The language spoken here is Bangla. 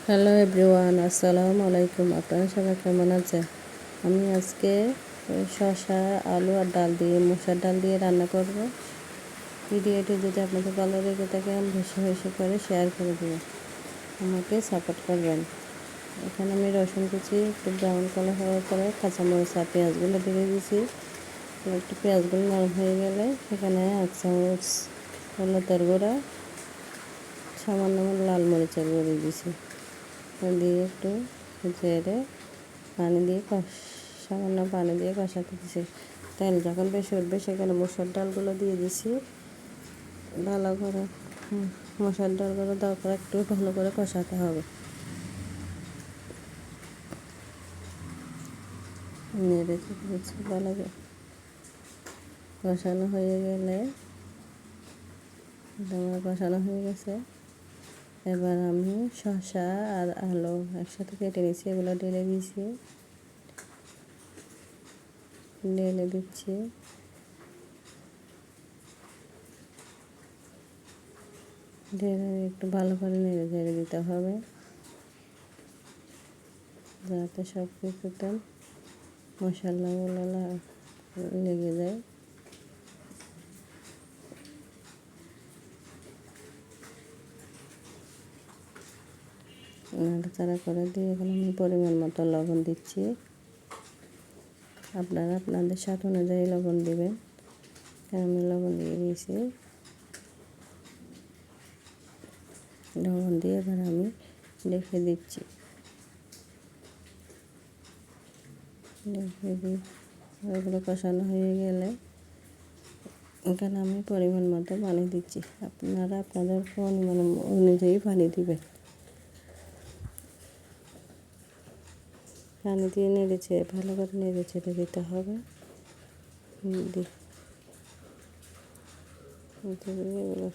হ্যালো এভরিওয়ান, আসসালামু আলাইকুম। আপনারা সবাই কেমন আছেন? আমি আজকে শসা, আলু আর ডাল দিয়ে, মসুর ডাল দিয়ে রান্না করব। ভিডিওটি যদি আপনাদের ভালো লেগে থাকে বেশি বেশি করে শেয়ার করে দেবেন, আমাকে সাপোর্ট করবেন। এখানে আমি রসুন কুচি একটু ব্রাউন কালার হওয়ার পরে কাঁচামরিচ আর পেঁয়াজগুলো দিয়ে দিয়েছি। একটু পেঁয়াজগুলো নরম হয়ে গেলে সেখানে 1 চামচ হলুদের গুঁড়া, সামান্য লাল মরিচের গুঁড়ো দিয়েছি, দিয়ে একটু ঝেড়ে পানি দিয়ে সামান্য পানি দিয়ে কষাতে দিয়েছি। তেল যখন বেশি উঠবে সেখানে মসুর ডালগুলো দিয়ে দিয়েছি। ভালো করে মসুর ডালগুলো দেওয়ার পর একটু ভালো করে কষাতে হবে। নেড়ে দিচ্ছি ভালো করে কষানো হয়ে গেলে, কষানো হয়ে গেছে। এবার আমি শসা আর আলু একসাথে কেটে নিয়েছি, এগুলো ঢেলে দিচ্ছি। ঢেলে একটু ভালো করে নেড়ে ঝেড়ে দিতে হবে যাতে সব কিছুতে মশলাগুলো লেগে যায়। নাড়াচাড়া করে দিয়ে এখন আমি পরিমাণ মতো লবণ দিচ্ছি। আপনারা আপনাদের স্বাদ অনুযায়ী লবণ দেবেন। আমি লবণ দিয়ে দিয়েছি। লবণ দিয়ে এবার আমি ঢেকে দিচ্ছি। ওগুলো কষানো হয়ে গেলে এখানে আমি পরিমাণ মতো পানি দিচ্ছি। আপনারা আপনাদের পরিমাণ অনুযায়ী পানি দিবেন। পানি দিয়ে ভালো করে নেড়ে ছেড়ে দিতে হবে। এগুলো